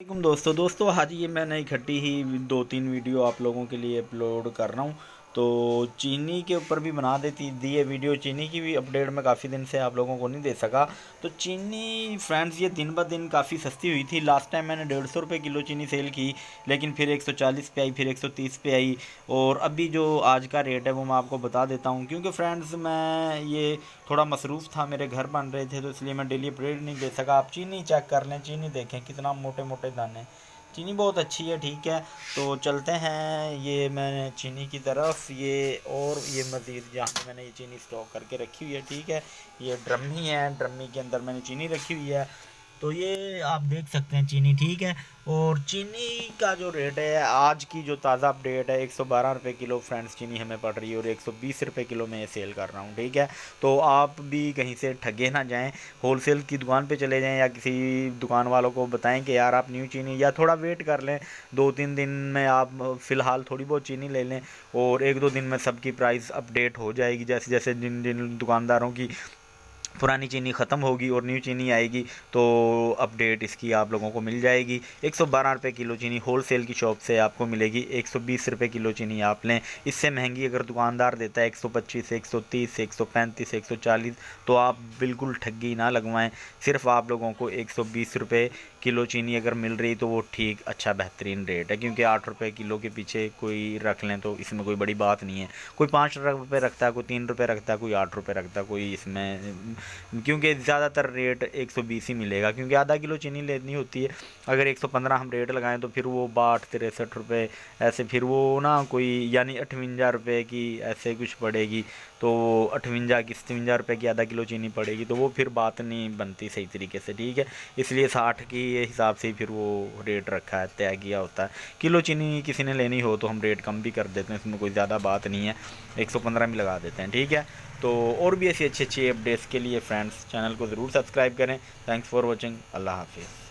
वालेकुम दोस्तों आज ये मैंने इकट्ठी ही 2-3 वीडियो आप लोगों के लिए अपलोड कर रहा हूँ। तो चीनी के ऊपर भी बना देती दी है वीडियो। चीनी की भी अपडेट मैं काफ़ी दिन से आप लोगों को नहीं दे सका। तो चीनी फ्रेंड्स ये दिन ब दिन काफ़ी सस्ती हुई थी। लास्ट टाइम मैंने 150 रुपये किलो चीनी सेल की, लेकिन फिर 140 पे आई, फिर 130 पे आई, और अभी जो आज का रेट है वो मैं आपको बता देता हूँ। क्योंकि फ्रेंड्स मैं ये थोड़ा मसरूफ़ था, मेरे घर बन रहे थे, तो इसलिए मैं डेली अपडेट नहीं दे सका। आप चीनी चेक कर लें, चीनी देखें कितना मोटे मोटे दाने। चीनी बहुत अच्छी है, ठीक है। तो चलते हैं ये मैंने चीनी की तरफ। ये और ये मज़ीद जहाँ पे मैंने ये चीनी स्टॉक करके रखी हुई है, ठीक है। ये ड्रमी है, ड्रमी के अंदर मैंने चीनी रखी हुई है। तो ये आप देख सकते हैं चीनी, ठीक है। और चीनी का जो रेट है आज की जो ताज़ा अपडेट है, 112 रुपये किलो फ्रेंड्स चीनी हमें पड़ रही है, और 120 रुपये किलो में ये सेल कर रहा हूँ, ठीक है। तो आप भी कहीं से ठगे ना जाएं, होलसेल की दुकान पे चले जाएं, या किसी दुकान वालों को बताएं कि यार आप न्यू चीनी, या थोड़ा वेट कर लें 2-3 दिन में। आप फ़िलहाल थोड़ी बहुत चीनी ले लें, और 1-2 दिन में सबकी प्राइस अपडेट हो जाएगी। जैसे जैसे जिन जिन दुकानदारों की पुरानी चीनी ख़त्म होगी और न्यू चीनी आएगी, तो अपडेट इसकी आप लोगों को मिल जाएगी। 112 रुपये किलो चीनी होलसेल की शॉप से आपको मिलेगी। 120 रुपये किलो चीनी आप लें। इससे महंगी अगर दुकानदार देता है 125, 130, 135, 140, तो आप बिल्कुल ठगी ना लगवाएं। सिर्फ आप लोगों को 120 रुपये किलो चीनी अगर मिल रही तो वो ठीक अच्छा बेहतरीन रेट है। क्योंकि 8 रुपये किलो के पीछे कोई रख लें तो इसमें कोई बड़ी बात नहीं है। कोई 5 रुपये रखता है, कोई 3 रुपये रखता है, कोई 8 रुपये रखता है, कोई इसमें, क्योंकि ज़्यादातर रेट 120 ही मिलेगा। क्योंकि आधा किलो चीनी लेनी होती है। अगर 115 हम रेट लगाएं तो फिर वो 62-63 रुपये ऐसे, फिर वो ना कोई यानी 58 रुपये की ऐसे कुछ पड़ेगी। तो 58 की 57 रुपये की आधा किलो चीनी पड़ेगी, तो वो फिर बात नहीं बनती सही तरीके से, ठीक है। इसलिए 60 की हिसाब से ही फिर वो रेट रखा है, तय किया होता है। किलो चीनी किसी ने लेनी हो तो हम रेट कम भी कर देते हैं, इसमें कोई ज़्यादा बात नहीं है, 115 में लगा देते हैं, ठीक है। तो और भी ऐसी अच्छी अच्छी अपडेट्स के लिए फ्रेंड्स चैनल को ज़रूर सब्सक्राइब करें। Thanks for watching. अल्लाह हाफिज़।